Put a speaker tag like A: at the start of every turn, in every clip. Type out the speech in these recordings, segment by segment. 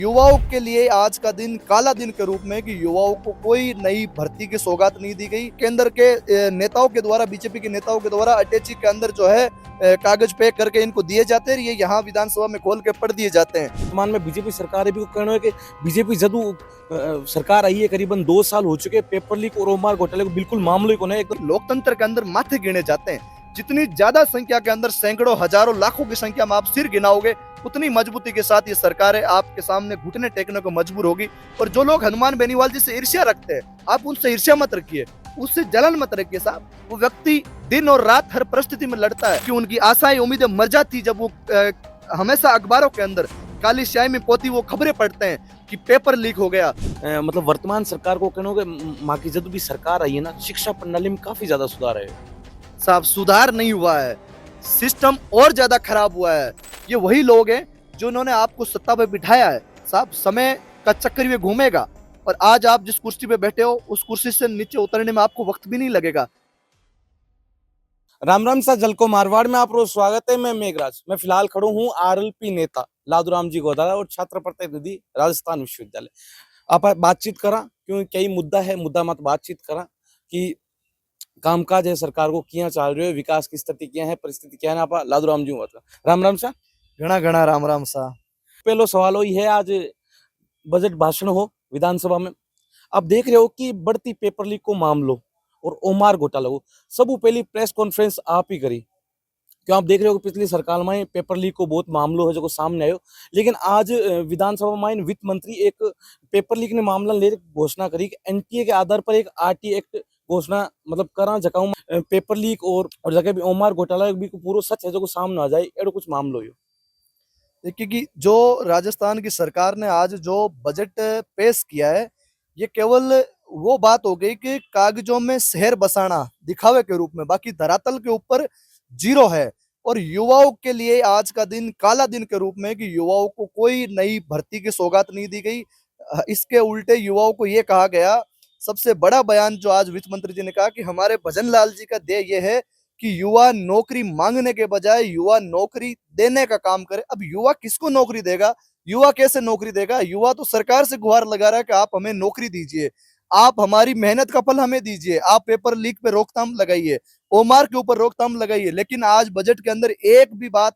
A: युवाओं के लिए आज का दिन काला दिन के रूप में कि युवाओं को कोई नई भर्ती की सौगात नहीं दी गई। केंद्र के नेताओं के द्वारा, बीजेपी के नेताओं के द्वारा अटैची के अंदर जो है कागज पैक करके इनको दिए जाते हैं। ये यहाँ विधानसभा में खोल के पढ़ दिए जाते हैं।
B: वर्तमान में बीजेपी सरकार है भी कहना है कि बीजेपी जदू सरकार आई है करीबन 2 साल हो चुके, पेपर लीक और ओमार घोटाले को बिल्कुल मामले को नहीं।
A: लोकतंत्र के अंदर माथे गिने जाते हैं। जितनी ज्यादा संख्या के अंदर सैकड़ों हजारों लाखों की संख्या में आप सिर गिनाओगे, उतनी मजबूती के साथ ये सरकारें आपके सामने घुटने टेकने को मजबूर होगी। और जो लोग हनुमान बेनीवाल जी से ईर्ष्या रखते हैं, आप उनसे ईर्ष्या मत रखिए, उससे जलन मत रखिए साहब। वो व्यक्ति दिन और रात हर परिस्थिति में लड़ता है कि उनकी आशाएं उम्मीदें मर जाती जब वो हमेशा अखबारों के अंदर काली स्याही में पोती वो खबरें पढ़ते हैं कि पेपर लीक हो गया।
B: मतलब वर्तमान सरकार को कहना कि माँ की जब भी सरकार आई है ना, शिक्षा प्रणाली में काफी ज्यादा सुधार है
A: साहब। सुधार नहीं हुआ है, सिस्टम और ज्यादा खराब हुआ है। ये वही लोग हैं जो उन्होंने आपको सत्ता पे बिठाया है साहब। समय का चक्कर ये घूमेगा और आज आप जिस कुर्सी पे बैठे हो उस कुर्सी से नीचे उतरने में आपको वक्त भी नहीं लगेगा।
B: राम राम सा जल को मारवाड़ में आप रोज स्वागत है। मैं मेघराज, मैं फिलहाल खड़ो हूँ आरएलपी नेता लादूराम जी गोदारा और छात्र प्रतिनिधि राजस्थान विश्वविद्यालय। आप बातचीत करा क्योंकि कई मुद्दा है, मुद्दा मत बातचीत करा कि कामकाज है सरकार को किया चाल रहे हो, विकास की स्थिति क्या है, परिस्थिति क्या है। आप लादूराम जी होता राम राम सा
A: घना घना राम राम सा।
B: पहलो सवाल ही है, आज बजट भाषण हो विधानसभा में, आप देख रहे हो कि बढ़ती पेपर लीक को मामलो और ओमार घोटाला हो, सब पहली प्रेस कॉन्फ्रेंस आप ही करी। क्यों आप देख रहे हो कि पिछली सरकार में पेपर लीक को बहुत मामलो है जो सामने आयो, लेकिन आज विधानसभा में वित्त मंत्री एक पेपर लीक ने मामला ले घोषणा करी कि एनटीए के आधार पर एक आरटी एक्ट घोषणा मतलब करा जकाऊ पेपर लीक और जगह भी ओमार घोटाला भी पूरा सच है जो सामने आ जाए, एडो कुछ मामलो हो।
A: देखिए कि जो राजस्थान की सरकार ने आज जो बजट पेश किया है, ये केवल वो बात हो गई कि कागजों में शहर बसाना दिखावे के रूप में, बाकी धरातल के ऊपर जीरो है। और युवाओं के लिए आज का दिन काला दिन के रूप में कि युवाओं को कोई नई भर्ती की सौगात नहीं दी गई। इसके उल्टे युवाओं को ये कहा गया, सबसे बड़ा बयान जो आज वित्त मंत्री जी ने कहा कि हमारे भजन लाल जी का ध्येय ये है कि युवा नौकरी मांगने के बजाय युवा नौकरी देने का काम करे। अब युवा किसको नौकरी देगा? युवा कैसे नौकरी देगा? युवा तो सरकार से गुहार लगा रहा है कि आप हमें नौकरी दीजिए, आप हमारी मेहनत का फल हमें दीजिए, आप पेपर लीक पे रोकथाम लगाइए, ओमार के ऊपर रोकथाम लगाइए। लेकिन आज बजट के अंदर एक भी बात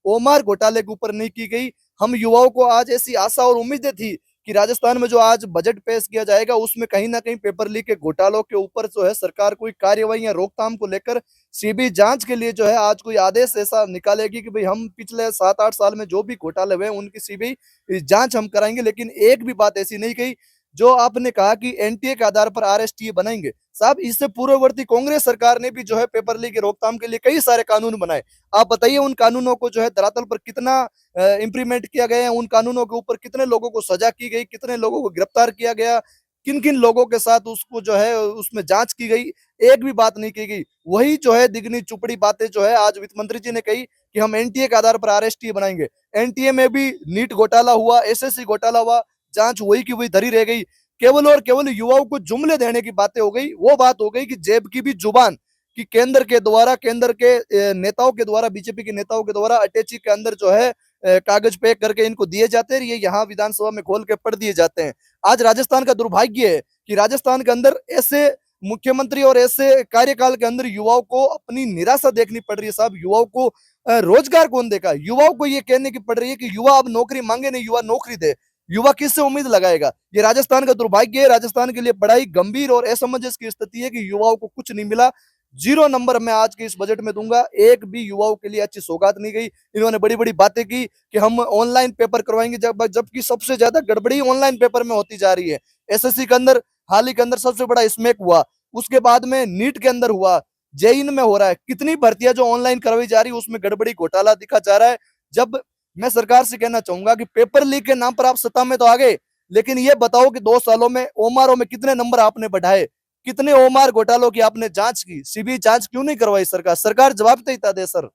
A: ओमार घोटाले के ऊपर नहीं की गई। हम युवाओं को आज ऐसी आशा और उम्मीदें थी कि राजस्थान में जो आज बजट पेश किया जाएगा उसमें कहीं ना कहीं पेपर लीक के घोटालों के ऊपर जो है सरकार कोई कार्यवाही या रोकथाम को लेकर सीबीआई जांच के लिए जो है आज कोई आदेश ऐसा निकालेगी कि भाई हम पिछले 7-8 साल में जो भी घोटाले हुए उनकी सीबीआई जांच हम कराएंगे। लेकिन एक भी बात ऐसी नहीं कही। जो आपने कहा कि एनटीए के आधार पर आरएसटीए बनाएंगे, साहब इससे पूर्ववर्ती कांग्रेस सरकार ने भी जो है पेपर लीक की रोकथाम के लिए कई सारे कानून बनाए। आप बताइए उन कानूनों को जो है धरातल पर कितना इम्प्लीमेंट किया गया है, उन कानूनों के ऊपर कितने लोगों को सजा की गई, कितने लोगों को गिरफ्तार किया गया, किन किन लोगों के साथ उसको जो है उसमें जांच की गई। एक भी बात नहीं की गई। वही जो है दिगनी चुपड़ी बातें जो है आज वित्त मंत्री जी ने कही कि हम एनटीए के आधार पर आरएसटीए बनाएंगे। एनटीए में भी नीट घोटाला हुआ, एसएससी घोटाला हुआ, जांच वही की वही धरी रह गई। केवल और केवल युवाओं को जुमले देने की बातें हो गई। वो बात हो गई कि जेब की भी जुबान, कि केंद्र के द्वारा, केंद्र के नेताओं के द्वारा, बीजेपी के नेताओं के द्वारा अटैची के अंदर जो है कागज पैक करके इनको दिए जाते हैं। ये यहाँ विधानसभा में खोल के पढ़ दिए जाते हैं। आज राजस्थान का दुर्भाग्य है कि राजस्थान के अंदर ऐसे मुख्यमंत्री और ऐसे कार्यकाल के अंदर युवाओं को अपनी निराशा देखनी पड़ रही है साहब। युवाओं को रोजगार कौन देगा? युवाओं को ये कहने की पड़ रही है कि युवा अब नौकरी मांगे नहीं, युवा नौकरी दे। युवा किससे उम्मीद लगाएगा? ये राजस्थान का दुर्भाग्य है। राजस्थान के लिए बड़ा ही गंभीर और असमंजस की स्थिति है कि युवाओं को कुछ नहीं मिला। 0 नंबर मैं आज के इस बजट में दूंगा। एक भी युवाओं के लिए अच्छी सौगात नहीं गई। इन्होंने बड़ी बड़ी बातें की कि हम ऑनलाइन पेपर करवाएंगे, जबकि सबसे ज्यादा गड़बड़ी ऑनलाइन पेपर में होती जा रही है। एसएससी के अंदर हाल ही के अंदर सबसे बड़ा स्मैक हुआ, उसके बाद में नीट के अंदर हुआ, जेईई में हो रहा है। कितनी भर्तियां जो ऑनलाइन करवाई जा रही है उसमें गड़बड़ी घोटाला दिखा जा रहा है। जब मैं सरकार से कहना चाहूंगा कि पेपर लीक के नाम पर आप सत्ता में तो आ गए, लेकिन ये बताओ कि 2 सालों में ओमारों में कितने नंबर आपने बढ़ाए, कितने ओमार घोटालों की आपने जांच की? सीबीआई जांच क्यों नहीं करवाई सरकार? सरकार जवाबदेहिता दे सर।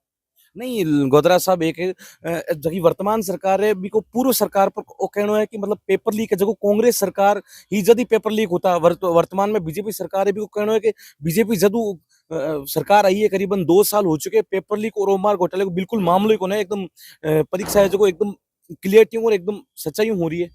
B: नहीं गोदरा साहब, एक जही वर्तमान सरकार है भी को पूर्व सरकार पर ओ कहना है कि मतलब पेपर लीक है जो कांग्रेस सरकार ही जदी पेपर लीक होता वर्तमान में बीजेपी सरकार है भी को कहना है कि बीजेपी जदू सरकार आई है करीबन 2 साल हो चुके, पेपर लीक और ओमार घोटाले को बिल्कुल मामले को नहीं एकदम परीक्षा है जो एकदम क्लियरिटी और एकदम सच्चाई हो रही है।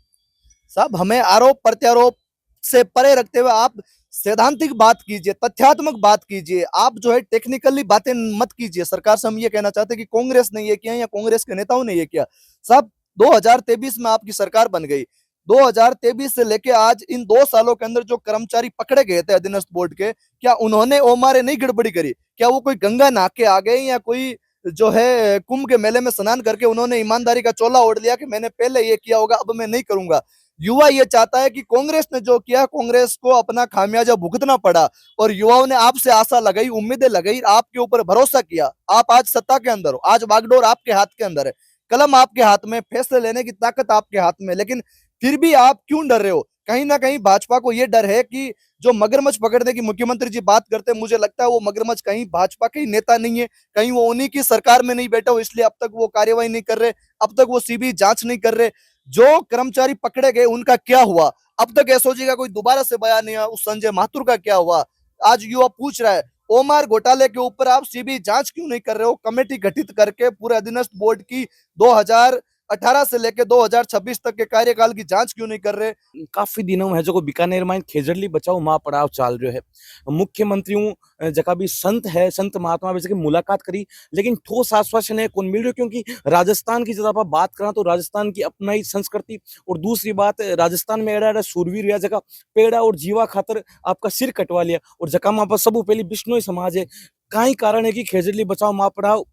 A: साहब हमें आरोप प्रत्यारोप से परे रखते हुए आप सैद्धांतिक बात कीजिए, तथ्यात्मक बात कीजिए। आप जो है टेक्निकली बातें मत कीजिए। सरकार से हम ये कहना चाहते हैं कि कांग्रेस ने ये किया या कांग्रेस के नेताओं ने ये किया। साहब 2023 में आपकी सरकार बन गई। 2023 से लेके आज इन 2 सालों के अंदर जो कर्मचारी पकड़े गए थे अधीनस्थ बोर्ड के, क्या उन्होंने ओमारे नहीं गड़बड़ी करी? क्या वो कोई गंगा नहा के आ गए या कोई जो है कुंभ के मेले में स्नान करके उन्होंने ईमानदारी का चोला ओढ़ लिया कि मैंने पहले ये किया होगा अब मैं नहीं करूंगा? युवा ये चाहता है कि कांग्रेस ने जो किया कांग्रेस को अपना खामियाजा भुगतना पड़ा और युवाओं ने आपसे आशा लगाई, उम्मीदें लगाई, आपके ऊपर भरोसा किया। आप आज सत्ता के अंदर हो, आज बागडोर आपके हाथ के अंदर है, कलम आपके हाथ में, फैसले लेने की ताकत आपके हाथ में, लेकिन फिर भी आप क्यों डर रहे हो? कहीं ना कहीं भाजपा को यह डर है कि जो मगरमच्छ पकड़ने की मुख्यमंत्री जी बात करते हैं, मुझे लगता है वो मगरमच्छ कहीं भाजपा के ही नेता नहीं है, कहीं वो उन्हीं की सरकार में नहीं बैठे हो, इसलिए अब तक वो कार्यवाही नहीं कर रहे, अब तक वो सीबी जांच नहीं कर रहे। जो कर्मचारी पकड़े गए उनका क्या हुआ? अब तक एसओजी का कोई दोबारा से बयान नहीं हुआ। उस संजय माथुर का क्या हुआ? आज युवा पूछ रहा है ओमार घोटाले के ऊपर आप सीबी जांच क्यों नहीं कर रहे हो? कमेटी गठित करके पूरे अधीनस्थ बोर्ड की 2018 से लेकर 2026 तक के कार्यकाल की जांच क्यों नहीं कर रहे?
B: काफी दिनों में जो बीकानेर में खेजड़ली बचाओ माँ पड़ाव चाल रहे है। मुख्यमंत्रियों जगह भी संत है, संत महात्मा वैसे की मुलाकात करी, लेकिन ठोस आश्वासन है कौन मिल रही है? क्योंकि राजस्थान की जब आप बात करा तो राजस्थान की अपना ही संस्कृति, और दूसरी बात राजस्थान में एड़ा एड़ा सूरवीर या जगह पेड़ा और जीवा खातर आपका सिर कटवा लिया, और जगह में सब पहले बिश्नोई समाज है। कई कारण है कि खेजड़ली बचाओ माँ पड़ाव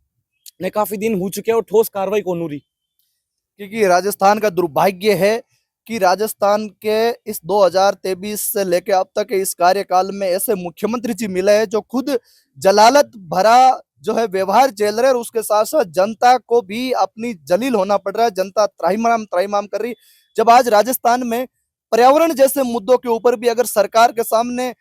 B: ने काफी दिन हो चुके हैं और ठोस कार्रवाई कौन हो रही।
A: क्योंकि राजस्थान का दुर्भाग्य है कि राजस्थान के इस 2023 से लेकर अब तक के इस कार्यकाल में ऐसे मुख्यमंत्री जी मिले हैं जो खुद जलालत भरा जो है व्यवहार झेल रहे हैं, और उसके साथ साथ जनता को भी अपनी जलील होना पड़ रहा है। जनता त्राहिमाम त्राहिमाम कर रही। जब आज राजस्थान में पर्यावरण जैसे मुद्दों के ऊपर भी अगर सरकार के सामने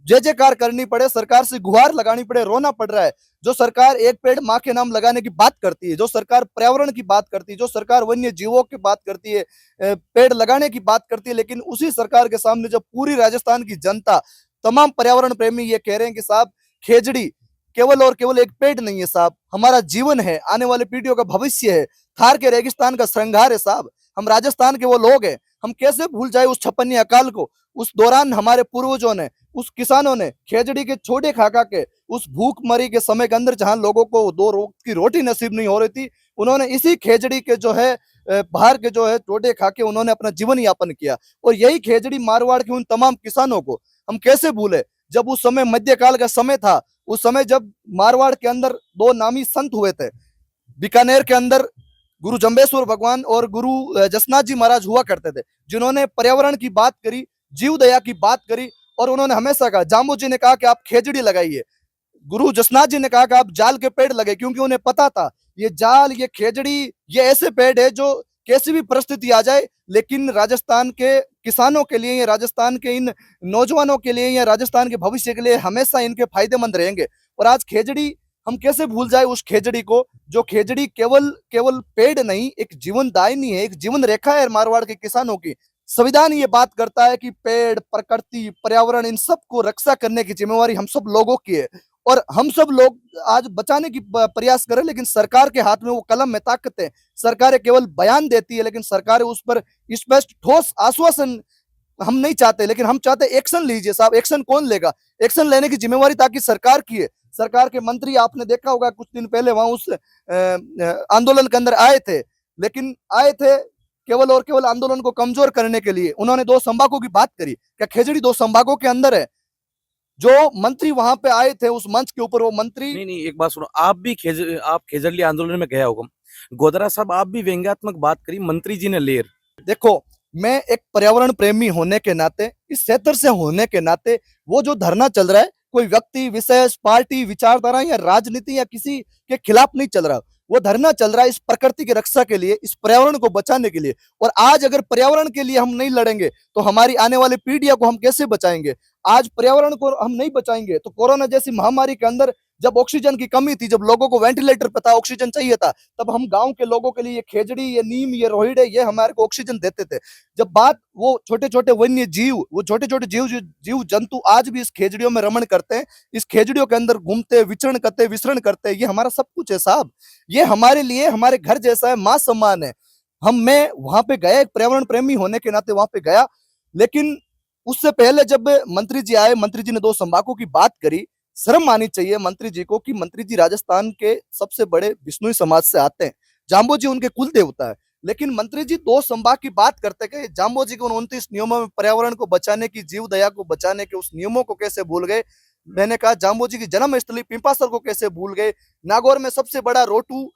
A: जय जयकार करनी पड़े, सरकार से गुहार लगानी पड़े, रोना पड़ रहा है। जो सरकार एक पेड़ माँ के नाम लगाने की बात करती है, जो सरकार पर्यावरण की बात करती है, जो सरकार वन्य जीवों की बात करती है, पेड़ लगाने की बात करती है, लेकिन उसी सरकार के सामने जब पूरी राजस्थान की जनता, तमाम पर्यावरण प्रेमी ये कह रहे हैं कि साहब खेजड़ी केवल और केवल एक पेड़ नहीं है साहब, हमारा जीवन है, आने वाली पीढ़ियों का भविष्य है, थार के रेगिस्तान का श्रृंगार है साहब, हम राजस्थान के वो लोग हैं। हम कैसे भूल जाए उस छप्पन अकाल को? उस दौरान हमारे पूर्वजों ने, उस किसानों ने खेजड़ी के छोड़े खा खा के उस भूख मरी के समय के अंदर जहां लोगों को 2 रोज की रोटी नसीब नहीं हो रही थी, उन्होंने इसी खेजड़ी के जो है बाहर के जो है टोटे खा के उन्होंने अपना जीवन यापन किया। और यही खेजड़ी मारवाड़ के उन तमाम किसानों को हम कैसे भूले? जब उस समय मध्यकाल का समय था, उस समय जब मारवाड़ के अंदर 2 नामी संत हुए थे, बीकानेर के अंदर गुरु जम्बेश्वर भगवान और गुरु जसनाथ जी महाराज हुआ करते थे, जिन्होंने पर्यावरण की बात करी, जीव दया की बात करी, और उन्होंने हमेशा कहा, जामू जी ने कहा कि आप खेजड़ी लगाइए, गुरु जसनाथ जी ने कहा कि आप जाल के पेड़ लगे, क्योंकि उन्हें पता था ये जाल, ये खेजड़ी, ये ऐसे पेड़ है जो कैसी भी परिस्थिति आ जाए, लेकिन राजस्थान के किसानों के लिए, या राजस्थान के इन नौजवानों के लिए, या राजस्थान के भविष्य के लिए हमेशा इनके फायदेमंद रहेंगे। और आज खेजड़ी, हम कैसे भूल जाए उस खेजड़ी को? जो खेजड़ी केवल केवल पेड़ नहीं, एक जीवन दायिनी है, एक जीवन रेखा है मारवाड़ के किसानों की। संविधान ये बात करता है कि पेड़, प्रकृति, पर्यावरण, इन सब को रक्षा करने की जिम्मेवारी हम सब लोगों की है, और हम सब लोग आज बचाने की प्रयास करें, लेकिन सरकार के हाथ में वो कलम में ताकत है। सरकारें केवल बयान देती है, लेकिन सरकारें उस पर स्पष्ट ठोस आश्वासन हम नहीं चाहते, लेकिन हम चाहते एक्शन लीजिए साहब। एक्शन कौन लेगा? एक्शन लेने की जिम्मेवारी ताकि सरकार की है। सरकार के मंत्री, आपने देखा होगा कुछ दिन पहले वहां उस आंदोलन के अंदर आए थे, लेकिन आए थे केवल और केवल आंदोलन को कमजोर करने के लिए। उन्होंने 2 संभागों की बात करी। क्या खेजड़ी 2 संभागों के अंदर है? जो मंत्री वहां पे आए थे उस मंच के ऊपर, वो मंत्री,
B: नहीं नहीं, एक बात सुनो, आप खेजड़ली आंदोलन में गया होगा, गोदरा साहब आप भी व्यंग्यात्मक बात करी, मंत्री जी ने लेर।
A: देखो, मैं एक पर्यावरण प्रेमी होने के नाते, इस क्षेत्र से होने के नाते, वो जो धरना चल रहा है कोई व्यक्ति विशेष, पार्टी, विचारधारा या राजनीति या किसी के खिलाफ नहीं चल रहा। वो धरना चल रहा है इस प्रकृति की रक्षा के लिए, इस पर्यावरण को बचाने के लिए। और आज अगर पर्यावरण के लिए हम नहीं लड़ेंगे तो हमारी आने वाली पीढ़ियों को हम कैसे बचाएंगे? आज पर्यावरण को हम नहीं बचाएंगे तो कोरोना जैसी महामारी के अंदर जब ऑक्सीजन की कमी थी, जब लोगों को वेंटिलेटर पे था, ऑक्सीजन चाहिए था, तब हम गांव के लोगों के लिए ये खेजड़ी, ये नीम, ये रोहिड़े, ये हमारे को ऑक्सीजन देते थे। जब बात वो छोटे छोटे वन्य जीव, वो छोटे छोटे जीव जंतु आज भी इस खेजड़ियों में रमण करते हैं, इस खेजड़ियों के अंदर घूमते, विचरण करते, ये हमारा सब कुछ है साहब। ये हमारे लिए हमारे घर जैसा है, माँ सम्मान है। मैं वहां पे गया, एक पर्यावरण प्रेमी होने के नाते वहां पे गया, लेकिन उससे पहले जब मंत्री जी आए, मंत्री जी ने 2 संभागों की बात करी। शर्म आनी चाहिए मंत्री जी को कि मंत्री जी राजस्थान के सबसे बड़े बिश्नोई समाज से आते हैं, जाम्बो जी उनके कुल देवता है, लेकिन मंत्री जी 2 संभाग की बात करते गए, जाम्बो जी को 29 नियमों में पर्यावरण को बचाने की, जीव दया को बचाने के उस नियमों को कैसे भूल गए। मैंने कहा जाम्बो जी की जन्म स्थली पिंपासर को कैसे भूल गए। नागौर में सबसे बड़ा रोटू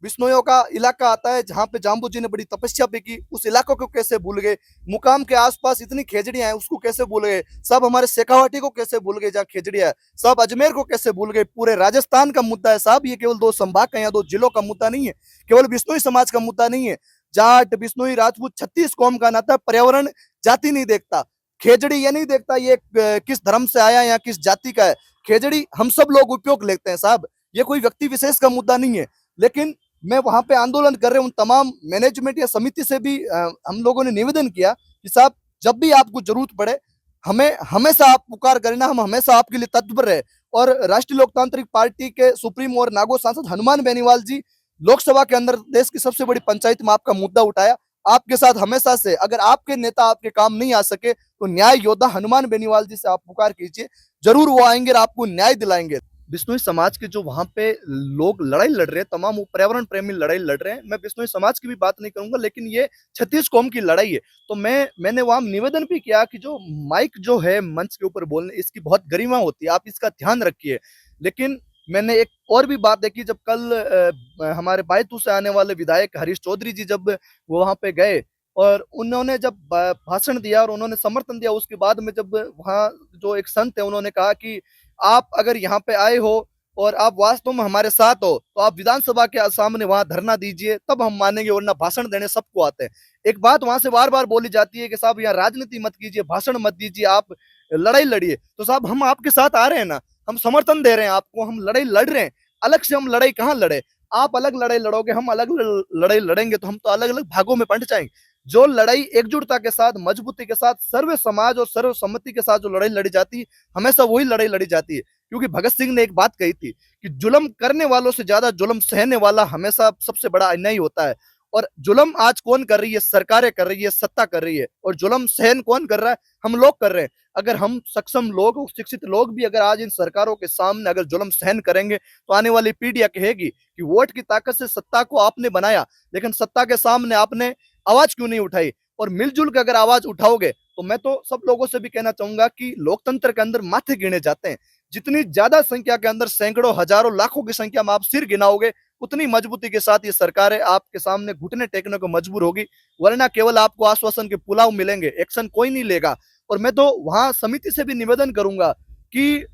A: बिश्नोइयों का इलाका आता है, जहां पे जाम्बू जी ने बड़ी तपस्या भी की, उस इलाकों को कैसे भूल गए। मुकाम के आसपास इतनी खेजड़ियां हैं, उसको कैसे भूल गए। सब हमारे शेखावाटी को कैसे भूल गए जहाँ खेजड़ियां है। सब अजमेर को कैसे भूल गए। पूरे राजस्थान का मुद्दा है साहब, ये केवल 2 संभाग का या 2 जिलों का मुद्दा नहीं है, केवल बिश्नोई समाज का मुद्दा नहीं है। जाट, बिश्नोई, राजपूत 36 कौम का नाता। पर्यावरण जाति नहीं देखता, खेजड़ी ये नहीं देखता ये किस धर्म से आया या किस जाति का है। खेजड़ी हम सब लोग उपयोग लेते हैं साहब, ये कोई व्यक्ति विशेष का मुद्दा नहीं है। लेकिन मैं वहां पे आंदोलन कर रहे उन तमाम मैनेजमेंट या समिति से भी हम लोगों ने निवेदन किया कि साहब जब भी आपको जरूरत पड़े, हमें हमेशा आप पुकार करना, हम हमेशा आपके लिए तत्पर रहे। और राष्ट्रीय लोकतांत्रिक पार्टी के सुप्रीमो और नागौर सांसद हनुमान बेनीवाल जी लोकसभा के अंदर देश की सबसे बड़ी पंचायत में आपका मुद्दा उठाया, आपके साथ हमेशा से। अगर आपके नेता आपके काम नहीं आ सके तो न्याय योद्धा हनुमान बेनीवाल जी से आप पुकार कीजिए, जरूर वो आएंगे और आपको न्याय दिलाएंगे। बिश्नोई समाज के जो वहां पे लोग लड़ाई लड़ रहे हैं, तमाम वो पर्यावरण प्रेमी लड़ाई लड़ रहे हैं, मैं बिश्नोई समाज की भी बात नहीं करूंगा, लेकिन ये 36 कौम की लड़ाई है। तो मैंने वहां निवेदन भी किया कि जो माइक जो है मंच के ऊपर बोलने, इसकी बहुत गरिमा होती है, आप इसका ध्यान रखिए। लेकिन मैंने एक और भी बात देखी, जब कल हमारे बायतू से आने वाले विधायक हरीश चौधरी जी जब वो वहां पे गए और उन्होंने जब भाषण दिया और उन्होंने समर्थन दिया, उसके बाद में जब वहाँ जो एक संत है उन्होंने कहा कि आप अगर यहाँ पे आए हो और आप वास्तव में हमारे साथ हो तो आप विधानसभा के सामने वहां धरना दीजिए, तब हम मानेंगे, वरना भाषण देने सबको आते हैं। एक बात वहां से बार बार बोली जाती है कि साहब यहाँ राजनीति मत कीजिए, भाषण मत दीजिए, आप लड़ाई लड़िए। तो साहब हम आपके साथ आ रहे हैं ना, हम समर्थन दे रहे हैं आपको, हम लड़ाई लड़ रहे हैं। अलग से हम लड़ाई कहाँ लड़े, आप अलग लड़ाई लड़ोगे, हम अलग लड़ाई लड़ेंगे तो हम तो अलग अलग भागों में बंट जाएंगे। जो लड़ाई एकजुटता के साथ, मजबूती के साथ, सर्व समाज और सर्वसम्मति के साथ जो लड़ाई लड़ी जाती है, हमेशा वही लड़ाई लड़ी जाती है। क्योंकि भगत सिंह ने एक बात कही थी कि जुल्म करने वालों से ज्यादा जुल्म सहने वाला हमेशा सबसे बड़ा अन्यायी होता है। और जुल्म आज कौन कर रही है, सरकारें कर रही है, सत्ता कर रही है, और जुल्म सहन कौन कर रहा है, हम लोग कर रहे हैं। अगर हम सक्षम लोग, शिक्षित लोग भी अगर आज इन सरकारों के सामने अगर जुल्म सहन करेंगे तो आने वाली पीढ़ियां कहेगी कि वोट की ताकत से सत्ता को आपने बनाया, लेकिन सत्ता के सामने आपने आवाज क्यों नहीं उठाई। और मिलजुल कर अगर आवाज उठाओगे तो मैं तो सब लोगों से भी कहना चाहूंगा कि लोकतंत्र के अंदर माथे गिने जाते हैं। जितनी ज्यादा संख्या के अंदर, सैकड़ों, हजारों, लाखों की संख्या में आप सिर गिनाओगे, उतनी मजबूती के साथ ये सरकारें आपके सामने घुटने टेकने को मजबूर होगी, वरना केवल आपको आश्वासन के पुलाव मिलेंगे, एक्शन कोई नहीं लेगा। और मैं तो वहां समिति से भी निवेदन करूंगा कि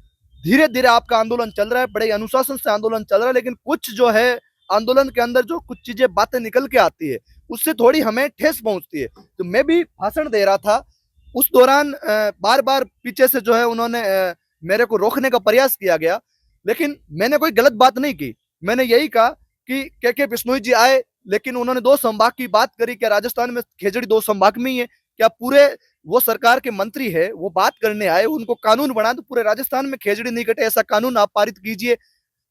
A: धीरे धीरे आपका आंदोलन चल रहा है, बड़े अनुशासन से आंदोलन चल रहा है, लेकिन कुछ जो है आंदोलन के अंदर जो कुछ चीजें, बातें निकल के आती है, उससे थोड़ी हमें ठेस पहुंचती है। तो मैं भी भाषण दे रहा था, उस दौरान बार बार पीछे से जो है उन्होंने मेरे को रोकने का प्रयास किया गया, लेकिन मैंने कोई गलत बात नहीं की। मैंने यही कहा कि के बिश्नोई जी आए, लेकिन उन्होंने 2 संभाग की बात करी। क्या राजस्थान में खेजड़ी 2 संभाग में ही है क्या? पूरे वो सरकार के मंत्री है, वो बात करने आए, उनको कानून बना तो पूरे राजस्थान में खेजड़ी नहीं कटे, ऐसा कानून आप पारित कीजिए।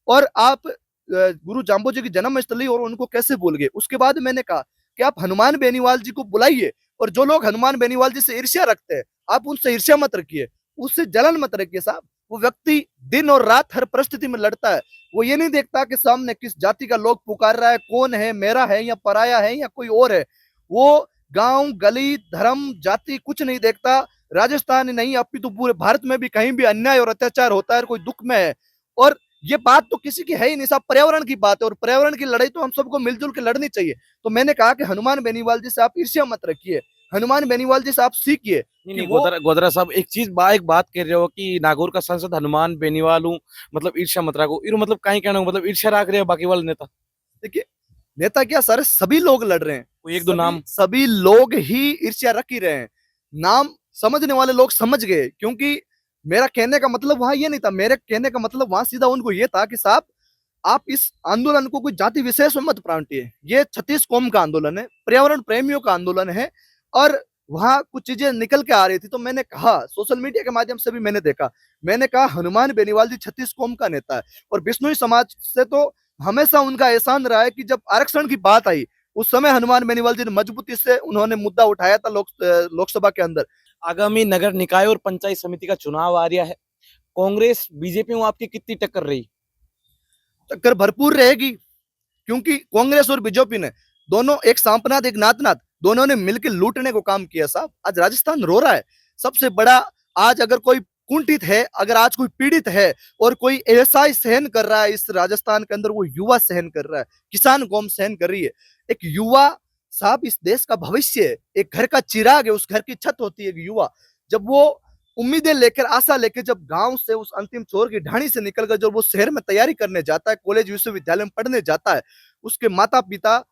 A: और आप गुरु जाम्बो जी की जन्म स्थली और उनको कैसे भूल गए। उसके बाद मैंने कहा कि आप हनुमान बेनीवाल जी को बुलाइए, और जो लोग हनुमान बेनीवाल जी से ईर्ष्या रखते हैं, आप उनसे ईर्ष्या मत रखिए, उससे जलन मत रखिए साहब। वो व्यक्ति दिन और रात हर परिस्थिति में लड़ता है, वो ये नहीं देखता कि सामने किस जाति का लोग पुकार रहा है, कौन है, मेरा है या पराया है या कोई और है। वो गांव, गली, धर्म, जाति कुछ नहीं देखता। राजस्थान ही नहीं, अपितु पूरे भारत में भी कहीं भी अन्याय और अत्याचार होता है और कोई दुख में है, और ये बात तो किसी की है ही नहीं साहब, पर्यावरण की बात है, और पर्यावरण की लड़ाई तो हम सबको मिलजुल के लड़नी चाहिए। तो मैंने कहा कि हनुमान बेनीवाल जी से आप ईर्ष्या मत रखिए, हनुमान बेनीवाल जी से आप सीखिए।
B: नहीं नहीं, गोदरा साहब एक चीज एक बात कह रहे हो कि नागौर का सांसद हनुमान बेनीवाल हूँ, मतलब ईर्ष्या मत रखो, इरो मतलब कहीं कहना मतलब ईर्ष्या रख रहे हो बाकी वाले नेता।
A: देखिए, नेता क्या, सारे सभी लोग लड़ रहे हैं,
B: कोई एक दो नाम,
A: सभी लोग ही ईर्ष्या रख ही रहे हैं। नाम समझने वाले लोग समझ गए, क्योंकि मेरा कहने का मतलब वहां ये नहीं था, मेरे कहने का मतलब वहां सीधा उनको ये था कि साहब आप इस आंदोलन को कोई जाति विशेष में मत बांटिए, ये 36 कौम का आंदोलन है, पर्यावरण प्रेमियों का आंदोलन है। और वहां कुछ चीजें निकल के आ रही थी, तो मैंने कहा, सोशल मीडिया के माध्यम से भी मैंने देखा, मैंने कहा हनुमान बेनीवाल जी 36 कौम का नेता है, और बिश्नोई समाज से तो हमेशा उनका एहसान रहा है कि जब आरक्षण की बात आई उस समय हनुमान बेनीवाल जी ने मजबूती से उन्होंने मुद्दा उठाया था लोकसभा के अंदर।
B: आगामी नगर निकाय और पंचायत समिति का चुनाव आ रहा है, कांग्रेस बीजेपी में आपकी कितनी टक्कर रही?
A: टक्कर भरपूर रहेगी, क्योंकि कांग्रेस और बीजेपी ने दोनों, एक सांपनाथ एक नाथनाथ, दोनों ने मिलकर लूटने को काम किया साहब। आज राजस्थान रो रहा है। सबसे बड़ा, आज अगर कोई कुंठित है, अगर आज कोई पीड़ित है और कोई ऐसा ही सहन कर रहा है इस राजस्थान के अंदर, वो युवा सहन कर रहा है, किसान कौम सहन कर रही है। एक युवा साहब इस देश का भविष्य है, एक घर का चिराग है, उस घर की छत होती है एक युवा। जब वो उम्मीदें लेकर, आशा लेकर, जब गांव से उस अंतिम छोर की ढाणी से निकलकर जब वो शहर में तैयारी करने जाता है, कॉलेज विश्वविद्यालय में पढ़ने जाता है, उसके माता पिता,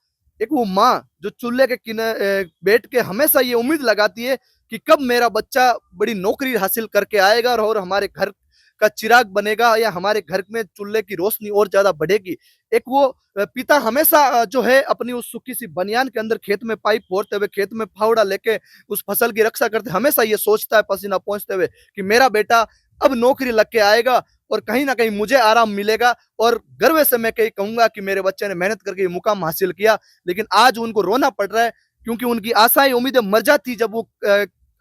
A: एक वो माँ जो चूल्हे के किनारे बैठ के हमेशा ये उम्मीद लगाती है कि कब मेरा बच्चा बड़ी नौकरी हासिल करके आएगा और हमारे घर का चिराग बनेगा, या हमारे घर में चूल्हे की रोशनी और ज्यादा बढ़ेगी। एक वो पिता हमेशा जो है अपनी उस सुखी सी बनियान के अंदर खेत में पाइप फोड़ते हुए, खेत में फावड़ा लेके उस फसल की रक्षा करते, हमेशा ये सोचता है पसीना पहुंचते हुए कि मेरा बेटा अब नौकरी लग के आएगा और कहीं ना कहीं मुझे आराम मिलेगा, और गर्व से मैं कहीं कहूंगा कि मेरे बच्चे ने मेहनत करके ये मुकाम हासिल किया। लेकिन आज उनको रोना पड़ रहा है, क्योंकि उनकी आशाएं उम्मीदें मर जाती जब वो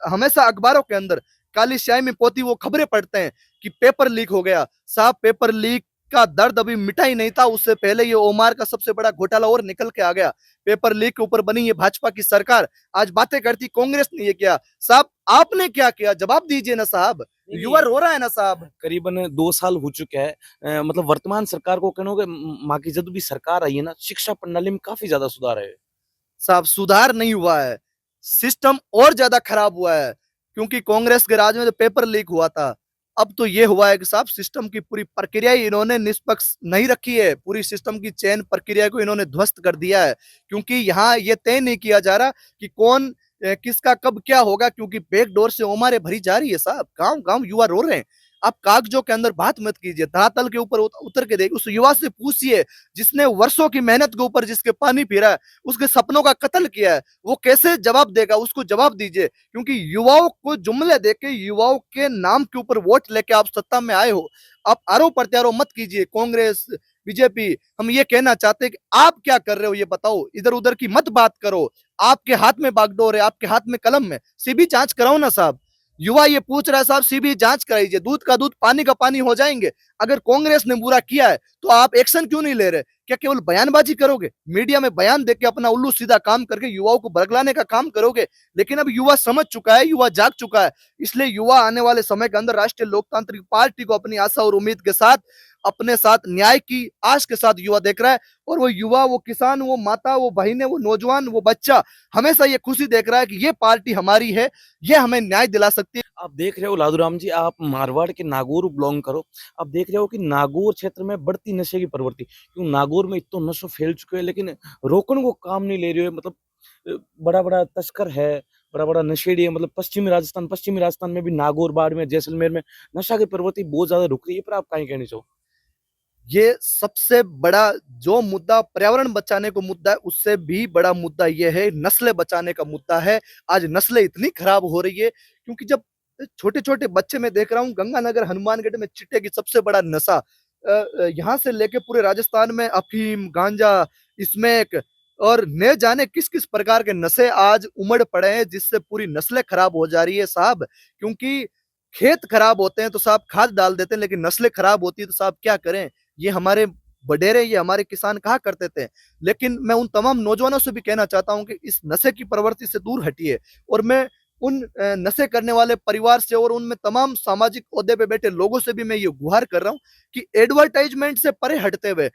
A: हमेशा अखबारों के अंदर काली स्याही में पोती वो खबरें पढ़ते हैं कि पेपर लीक हो गया। साहब पेपर लीक का दर्द अभी मिटा ही नहीं था, उससे पहले ये ओमार का सबसे बड़ा घोटाला और निकल के आ गया। पेपर लीक के ऊपर बनी ये भाजपा की सरकार आज बातें करती कांग्रेस ने ये किया। साहब आपने क्या किया, जवाब दीजिए ना साहब, युवा रो रहा है ना साहब।
B: करीबन 2 साल हो चुके हैं, मतलब वर्तमान सरकार को कहना होगा, माँ की जब भी सरकार आई है ना, शिक्षा प्रणाली में काफी ज्यादा सुधार है।
A: साहब सुधार नहीं हुआ है, सिस्टम और ज्यादा खराब हुआ है, क्योंकि कांग्रेस के राज में जो पेपर लीक हुआ था, अब तो ये हुआ है कि साहब सिस्टम की पूरी प्रक्रिया ही इन्होंने निष्पक्ष नहीं रखी है, पूरी सिस्टम की चयन प्रक्रिया को इन्होंने ध्वस्त कर दिया है। क्योंकि यहाँ ये तय नहीं किया जा रहा कि कौन किसका कब क्या होगा, क्योंकि बैकडोर से उमारे भरी जा रही है साहब। गांव गांव युवा रो रहे हैं। आप कागजों के अंदर बात मत कीजिए, धरातल के ऊपर उतर के देखिए, उस युवा से पूछिए जिसने वर्षों की मेहनत के ऊपर जिसके पानी पी रहा है, उसके सपनों का कत्ल किया है, वो कैसे जवाब देगा, उसको जवाब दीजिए। क्योंकि युवाओं को जुमले देके, युवाओं के नाम के ऊपर वोट लेके आप सत्ता में आए हो। आप आरोप प्रत्यारोप मत कीजिए कांग्रेस बीजेपी। हम ये कहना चाहते हैं कि आप क्या कर रहे हो ये बताओ, इधर उधर की मत बात करो। आपके हाथ में बागडोर है, आपके हाथ में कलम है, सीबी जांच कराओ ना साहब। युवा ये पूछ रहा है साहब, सीबी जांच कराइए, दूध का दूध पानी का पानी हो जाएंगे। अगर कांग्रेस ने बुरा किया है तो आप एक्शन क्यों नहीं ले रहे? क्या केवल बयानबाजी करोगे, मीडिया में बयान देके अपना उल्लू सीधा काम करके युवाओं को बरगलाने का काम करोगे? लेकिन अब युवा समझ चुका है, युवा जाग चुका है। इसलिए युवा आने वाले समय के अंदर राष्ट्रीय लोकतांत्रिक पार्टी को अपनी आशा और उम्मीद के साथ, अपने साथ न्याय की आश के साथ युवा देख रहा है। और वो युवा, वो किसान, वो माता, वो बहनें, वो नौजवान, वो बच्चा हमेशा ये खुशी देख रहा है कि ये पार्टी हमारी है, ये हमें न्याय दिला सकती है।
B: आप देख रहे हो लादूराम जी, आप मारवाड़ के नागौर बिलोंग करो, आप देख रहे हो कि नागौर क्षेत्र में बढ़ती नशे की प्रवृत्ति, क्यों नागौर में इतना नशा फैल चुके हैं, लेकिन रोकने को काम नहीं ले रहे हो। मतलब बड़ा बड़ा तस्कर है, बड़ा बड़ा नशेड़ी है। मतलब पश्चिमी राजस्थान में भी नागौर, बाड़मेर, जैसलमेर में नशा की प्रवृत्ति बहुत ज्यादा रुक रही है। पर आप कहीं कहना चाहो?
A: ये सबसे बड़ा जो मुद्दा पर्यावरण बचाने को मुद्दा है, उससे भी बड़ा मुद्दा ये है नस्लें बचाने का मुद्दा है। आज नस्लें इतनी खराब हो रही है क्योंकि जब छोटे छोटे बच्चे मैं देख रहा हूँ, गंगानगर हनुमानगढ़ में चिट्टे की सबसे बड़ा नशा, यहाँ से लेके पूरे राजस्थान में अफीम, गांजा, स्मैक और न जाने किस किस प्रकार के नशे आज उमड़ पड़े हैं, जिससे पूरी नस्लें खराब हो जा रही है साहब। क्योंकि खेत खराब होते हैं तो साहब खाद डाल देते हैं, लेकिन नस्लें खराब होती है तो साहब क्या करें? ये हमारे वडेरे, ये हमारे किसान कहा करते थे। लेकिन मैं उन तमाम नौजवानों से भी कहना चाहता हूं कि इस नशे की प्रवृत्ति से दूर हटिए। और मैं उन नशे करने वाले परिवार से और उनमें तमाम सामाजिक ओहदे पे बैठे लोगों से भी मैं ये गुहार कर रहा हूं कि एडवर्टाइजमेंट से परे हटते हुए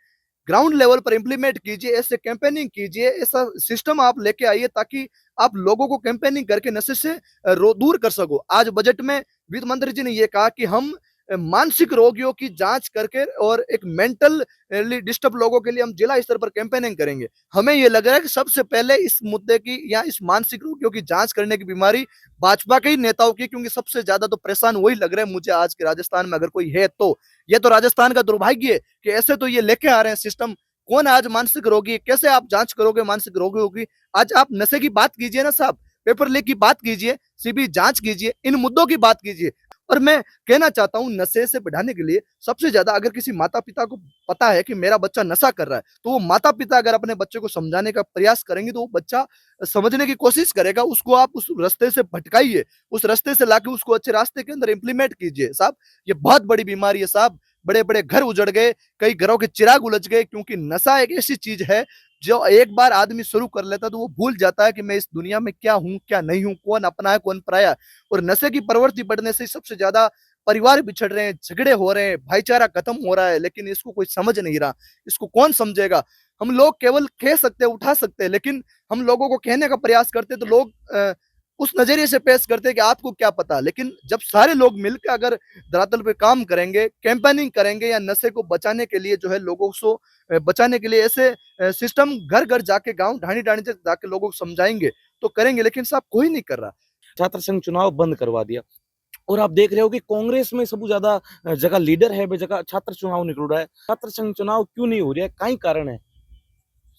A: ग्राउंड लेवल पर इंप्लीमेंट कीजिए, ऐसे कैंपेनिंग कीजिए, ऐसा सिस्टम आप लेके आइए ताकि आप लोगों को कैंपेनिंग करके नशे से दूर कर सको। आज बजट में वित्त मंत्री जी ने यह कहा कि हम मानसिक रोगियों की जांच करके और एक मेंटली डिस्टर्ब लोगों के लिए हम जिला स्तर पर कैंपेनिंग करेंगे। हमें ये लग रहा है कि सबसे पहले इस मुद्दे की या इस मानसिक रोगियों की जांच करने की बीमारी भाजपा के ही नेताओं की, क्योंकि सबसे ज्यादा तो परेशान वही लग रहे हैं मुझे आज के राजस्थान में अगर कोई है तो। ये तो राजस्थान का दुर्भाग्य है कि ऐसे तो ये लेके आ रहे हैं सिस्टम। कौन आज मानसिक रोगी है? कैसे आप जांच करोगे मानसिक रोगियों की? आज आप नशे की बात कीजिए ना साहब, पेपर लीक की बात कीजिए, सीबी जांच कीजिए, इन मुद्दों की बात कीजिए। और मैं कहना चाहता हूं, नशे से बढ़ाने के लिए सबसे ज्यादा अगर किसी माता पिता को पता है कि मेरा बच्चा नशा कर रहा है, तो वो माता पिता अगर अपने बच्चे को समझाने का प्रयास करेंगे तो वो बच्चा समझने की कोशिश करेगा। उसको आप उस रास्ते से भटकाइए, उस रास्ते से लाके उसको अच्छे रास्ते के अंदर इंप्लीमेंट कीजिए साहब। ये बहुत बड़ी बीमारी है साहब। बड़े बड़े घर उजड़ गए, कई घरों के चिराग उलझ गए, क्योंकि नशा एक ऐसी चीज है जो एक बार आदमी शुरू कर लेता है तो वो भूल जाता है कि मैं इस दुनिया में क्या हूं क्या नहीं हूं, कौन अपना है कौन पराया। और नशे की प्रवृत्ति बढ़ने से सबसे ज्यादा परिवार बिछड़ रहे हैं, झगड़े हो रहे हैं, भाईचारा खत्म हो रहा है, लेकिन इसको कोई समझ नहीं रहा। इसको कौन समझेगा? हम लोग केवल कह सकते हैं, उठा सकते हैं, लेकिन हम लोगों को कहने का प्रयास करते तो लोग उस नजरिए से पेश करते हैं कि आपको क्या पता। लेकिन जब सारे लोग मिलकर अगर धरातल पे काम करेंगे, कैंपेनिंग करेंगे या नशे को बचाने के लिए जो है लोगों को बचाने के लिए ऐसे सिस्टम घर घर जाके गांव ढाणी ढाणी तक जाके लोगों को समझाएंगे तो करेंगे, लेकिन साहब कोई नहीं कर रहा।
B: छात्र संघ चुनाव बंद करवा दिया और आप देख रहे हो कि कांग्रेस में सबसे ज्यादा जगह लीडर है, जगह छात्र चुनाव निकल रहा है। छात्र संघ चुनाव क्यों नहीं हो रहा है, कई कारण है?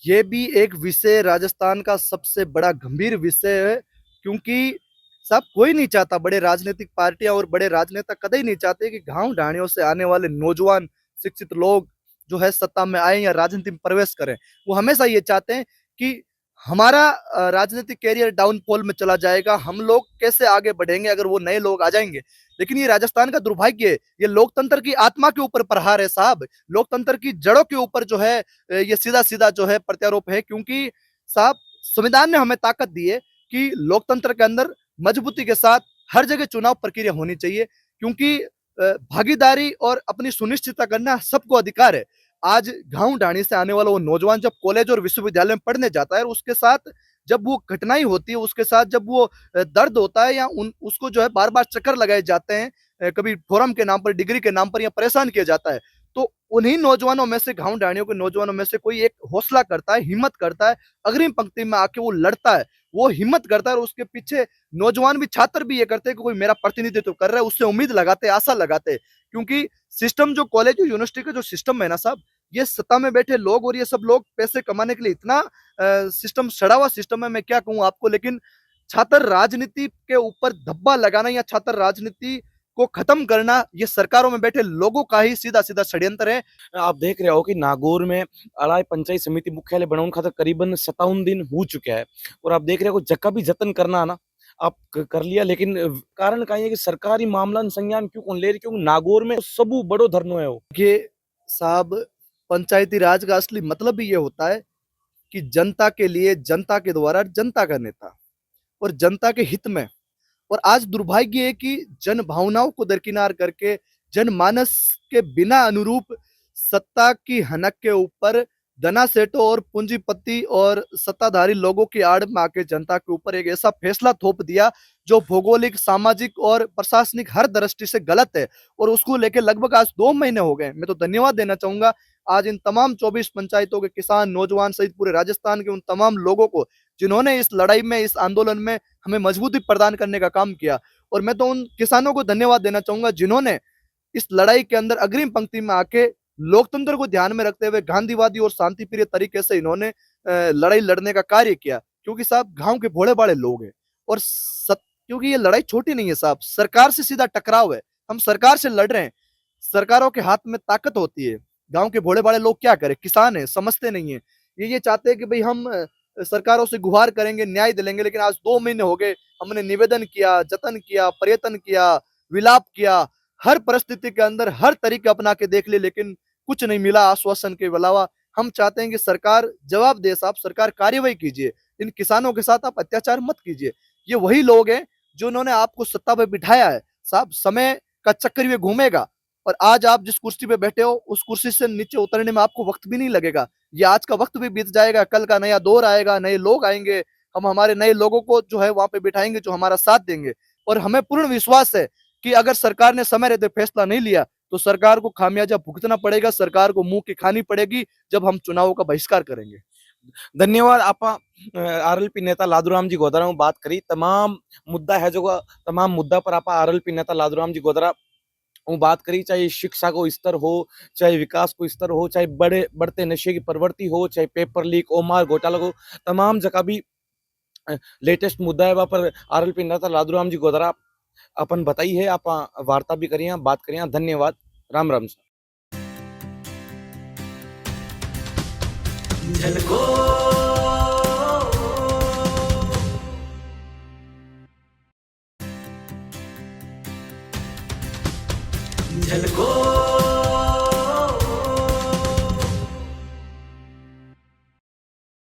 A: ये भी एक विषय राजस्थान का सबसे बड़ा गंभीर विषय है, क्योंकि साहब कोई नहीं चाहता, बड़े राजनीतिक पार्टियां और बड़े राजनेता कतई नहीं चाहते कि गांव ढाणियों से आने वाले नौजवान शिक्षित लोग जो है सत्ता में आए या राजनीति में प्रवेश करें। वो हमेशा ये चाहते हैं कि हमारा राजनीतिक कैरियर डाउनफॉल में चला जाएगा, हम लोग कैसे आगे बढ़ेंगे अगर वो नए लोग आ जाएंगे। लेकिन ये राजस्थान का दुर्भाग्य है, ये लोकतंत्र की आत्मा के ऊपर प्रहार है साहब। लोकतंत्र की जड़ों के ऊपर जो है ये सीधा सीधा जो है प्रत्यारोप है, क्योंकि साहब संविधान ने हमें ताकत दी है कि लोकतंत्र के अंदर मजबूती के साथ हर जगह चुनाव प्रक्रिया होनी चाहिए, क्योंकि भागीदारी और अपनी सुनिश्चितता करना सबको अधिकार है। आज गांव ढाणी से आने वाला वो नौजवान जब कॉलेज और विश्वविद्यालय में पढ़ने जाता है और उसके साथ जब वो घटनाएं होती है, उसके साथ जब वो दर्द होता है या उसको जो है बार बार चक्कर लगाए जाते हैं, कभी फोरम के नाम पर, डिग्री के नाम पर, या परेशान किया जाता है, तो उन्हीं नौजवानों में से, गांव ढाणियों के नौजवानों में से कोई एक हौसला करता है, हिम्मत करता है, अग्रिम पंक्ति में आके वो लड़ता है, वो हिम्मत करता है। और उसके पीछे नौजवान भी, छात्र भी ये करते हैं कि कोई मेरा प्रतिनिधित्व कर रहा है, उससे उम्मीद लगाते हैं, आशा लगाते हैं। क्योंकि सिस्टम जो कॉलेज और यूनिवर्सिटी का जो सिस्टम है ना साहब, ये सत्ता में बैठे लोग और ये सब लोग पैसे कमाने के लिए इतना सिस्टम सड़ा हुआ सिस्टम है, मैं क्या कहूँ आपको। लेकिन छात्र राजनीति के ऊपर धब्बा लगाना या छात्र राजनीति को खत्म करना, ये सरकारों में बैठे लोगों का ही सीधा सीधा षड्यंत्र है।
B: आप देख रहे हो कि नागौर में अड़ाई पंचायत समिति मुख्यालय बनाने खातर करीबन 57 दिन हो चुका है और आप देख रहे हो जक्का भी जतन करना है ना, आप कर लिया, लेकिन कारण का है कि सरकारी मामला संज्ञान क्यों कौन ले रही, क्योंकि नागौर में सबू बड़ो धरनो है वो।
A: ये साहब पंचायती राज का असली मतलब भी ये होता है कि जनता के लिए, जनता के द्वारा, जनता का नेता और जनता के हित में। और आज दुर्भाग्य है कि जन भावनाओं को दरकिनार करके, जनमानस के बिना अनुरूप सत्ता की हनक के ऊपर धना सेठों और पूंजीपति और सत्ताधारी लोगों की आड़ में आके जनता के ऊपर एक ऐसा फैसला थोप दिया जो भौगोलिक, सामाजिक और प्रशासनिक हर दृष्टि से गलत है। और उसको लेके लगभग आज 2 महीने हो गए। मैं तो धन्यवाद देना चाहूंगा आज इन तमाम 24 पंचायतों के किसान, नौजवान सहित पूरे राजस्थान के उन तमाम लोगों को जिन्होंने इस लड़ाई में, इस आंदोलन में हमें मजबूती प्रदान करने का काम किया। और मैं तो उन किसानों को धन्यवाद देना चाहूंगा जिन्होंने इस लड़ाई के अंदर अग्रिम पंक्ति में आके लोकतंत्र को ध्यान में रखते हुए गांधीवादी और शांतिप्रिय तरीके से इन्होंने लड़ाई लड़ने का कार्य किया। क्योंकि साहब गांव के भोले भाले लोग हैं और क्योंकि ये लड़ाई छोटी नहीं है साहब, सरकार से सीधा टकराव है, हम सरकार से लड़ रहे हैं। सरकारों के हाथ में ताकत होती है। गांव के भोले भाले लोग क्या करें, किसान है, समझते नहीं है। ये चाहते हैं कि भाई हम सरकारों से गुहार करेंगे, न्याय दिलेंगे। लेकिन आज 2 महीने हो गए, हमने निवेदन किया, जतन किया, प्रयत्न किया, विलाप किया, हर परिस्थिति के अंदर हर तरीके अपना के देख लिए, लेकिन कुछ नहीं मिला आश्वासन के अलावा। हम चाहते हैं कि सरकार जवाब दे साहब, सरकार कार्यवाही कीजिए, इन किसानों के साथ आप अत्याचार मत कीजिए। ये वही लोग हैं जो उन्होंने आपको सत्ता पे बिठाया है साहब। समय का चक्कर ये घूमेगा और आज आप जिस कुर्सी पे बैठे हो उस कुर्सी से नीचे उतरने में आपको वक्त भी नहीं लगेगा। ये आज का वक्त भी बीत जाएगा, कल का नया दौर आएगा, नए लोग आएंगे, हम हमारे नए लोगों को जो है वहां पे बिठाएंगे जो हमारा साथ देंगे। और हमें पूर्ण विश्वास है कि अगर सरकार ने समय रहते फैसला नहीं लिया तो सरकार को खामियाजा भुगतना पड़ेगा, सरकार को मुंह की खानी पड़ेगी जब हम चुनावों का बहिष्कार करेंगे।
B: धन्यवाद आपा आरएलपी नेता लादूराम जी गोदरा हूँ बात करी तमाम मुद्दा है जो तमाम मुद्दा पर आपा आरएलपी नेता लादूराम जी गोदरा हूँ बात करी, चाहे शिक्षा को स्तर हो, चाहे विकास को स्तर हो, चाहे बढ़ते नशे की प्रवृत्ति हो, चाहे पेपर लीक ओमार घोटाला हो, तमाम जगह भी लेटेस्ट मुद्दा है वहाँ पर आरएलपी नेता लादूराम जी गोदरा अपन बताई है, आप वार्ता भी करिए, बात करिए। धन्यवाद। राम राम सर।
C: झलको